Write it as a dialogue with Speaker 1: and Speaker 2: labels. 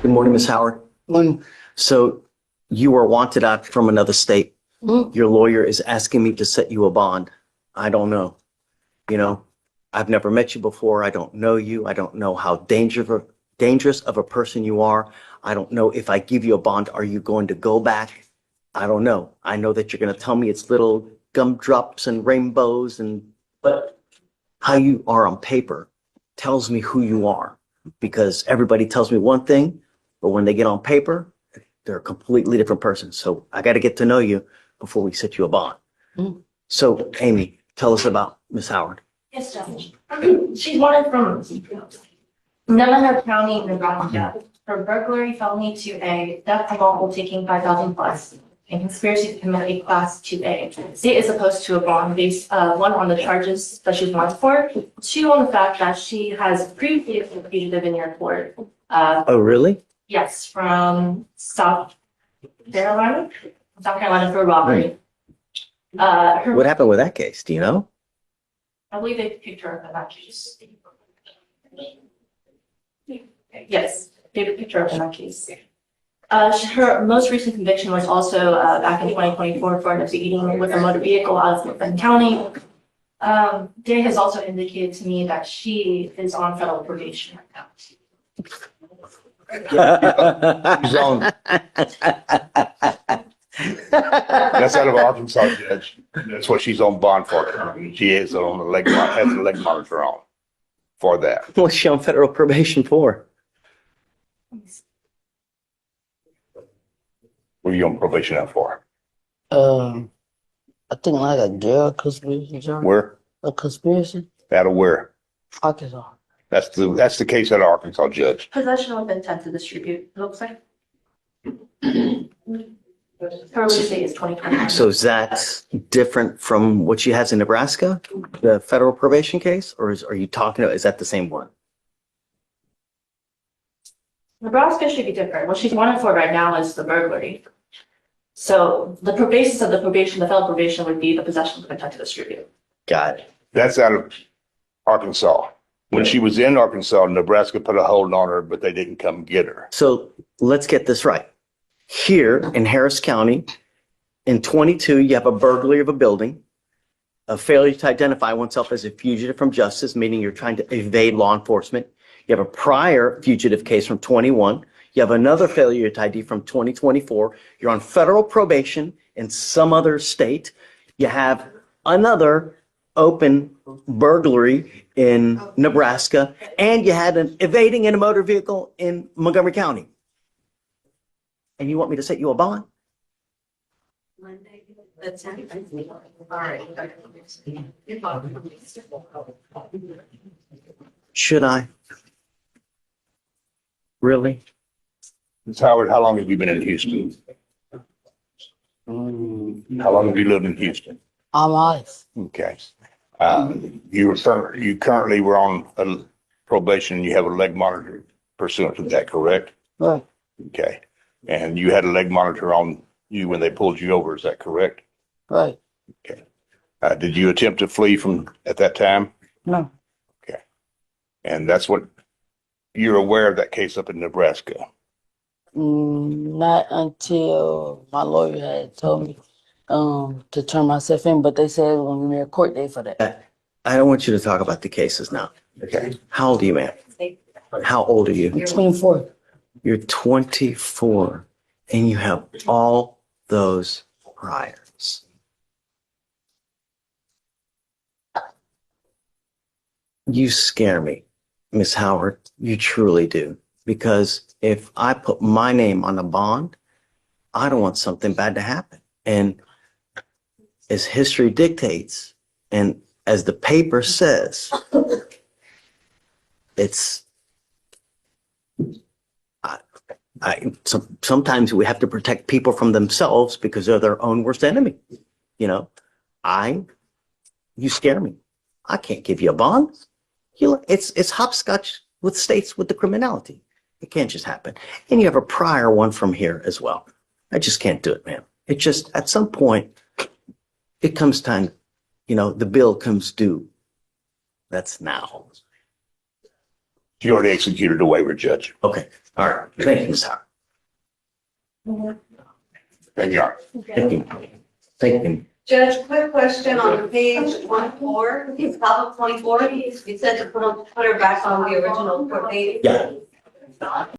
Speaker 1: Good morning, Ms. Howard.
Speaker 2: When,
Speaker 1: So you are wanted out from another state. Your lawyer is asking me to set you a bond. I don't know. You know, I've never met you before. I don't know you. I don't know how dangerous of a person you are. I don't know if I give you a bond, are you going to go back? I don't know. I know that you're going to tell me it's little gumdrops and rainbows but how you are on paper tells me who you are, because everybody tells me one thing, but when they get on paper, they're a completely different person. So I got to get to know you before we set you a bond.
Speaker 2: Mm.
Speaker 1: So Amy, tell us about Miss Howard.
Speaker 3: Yes, Judge. She's wanted from Navajo County, Nebraska, for burglary, felony 2A, theft unlawful taking 5,000 plus, and conspiracy to commit a class 2A. State is opposed to a bond based, one, on the charges that she's wanted for, two, on the fact that she has previously been a fugitive in your court.
Speaker 1: Oh, really?
Speaker 3: Yes, from South Carolina for robbery.
Speaker 1: What happened with that case? Do you know?
Speaker 3: I believe they picked her up in that case. Yes, they picked her up in that case. Her most recent conviction was also back in 2024 for an beating with a motor vehicle out of Fulton County. Day has also indicated to me that she is on federal probation right now.
Speaker 4: She's on. That's out of Arkansas, Judge. That's what she's on bond for. She is on the leg, has the leg monitor on for that.
Speaker 1: What's she on federal probation for?
Speaker 4: What are you on probation out for?
Speaker 2: I think like a drug conspiracy charge.
Speaker 4: Where?
Speaker 2: A conspiracy?
Speaker 4: Out of where?
Speaker 2: Arkansas.
Speaker 4: That's the case at Arkansas, Judge.
Speaker 3: Possession with intent to distribute, it looks like. Her release date is 2021.
Speaker 1: So is that different from what she has in Nebraska, the federal probation case, or are you talking about, is that the same one?
Speaker 3: Nebraska should be different. What she's wanted for right now is the burglary. So the basis of the probation, the federal probation, would be the possession with intent to distribute.
Speaker 1: Got it.
Speaker 4: That's out of Arkansas. When she was in Arkansas, Nebraska put a hold on her, but they didn't come get her.
Speaker 1: So let's get this right. Here in Harris County, in 22, you have a burglary of a building, a failure to identify oneself as a fugitive from justice, meaning you're trying to evade law enforcement. You have a prior fugitive case from 21. You have another failure to ID from 2024. You're on federal probation in some other state. You have another open burglary in Nebraska, and you had an evading in a motor vehicle in Montgomery County. And you want me to set you a bond? Should I? Really?
Speaker 4: Ms. Howard, how long have you been in Houston? How long have you lived in Houston?
Speaker 2: All my life.
Speaker 4: Okay. You currently were on a probation. You have a leg monitor pursuant to that, correct?
Speaker 2: Right.
Speaker 4: Okay. And you had a leg monitor on you when they pulled you over. Is that correct?
Speaker 2: Right.
Speaker 4: Okay. Did you attempt to flee from at that time?
Speaker 2: No.
Speaker 4: Okay. And that's what you're aware of that case up in Nebraska.
Speaker 2: Not until my lawyer had told me to turn myself in, but they said when we were in court date for that.
Speaker 1: I don't want you to talk about the cases now.
Speaker 4: Okay.
Speaker 1: How old are you, man? How old are you?
Speaker 2: 24.
Speaker 1: You're 24 and you have all those priors. You scare me, Miss Howard. You truly do. Because if I put my name on a bond, I don't want something bad to happen. And as history dictates, and as the paper says, it's sometimes we have to protect people from themselves because they're their own worst enemy. You know, you scare me. I can't give you a bond. It's hopscotch with states with the criminality. It can't just happen. And you have a prior one from here as well. I just can't do it, man. It just, at some point, it comes time, the bill comes due. That's now.
Speaker 4: She already executed the waiver, Judge.
Speaker 1: Okay, all right. Thank you, Ms. Howard.
Speaker 4: Thank you.
Speaker 1: Thank you. Thank you.
Speaker 5: Judge, quick question on page 24, top of 24, you said to put her back on the original court date.
Speaker 1: Yeah.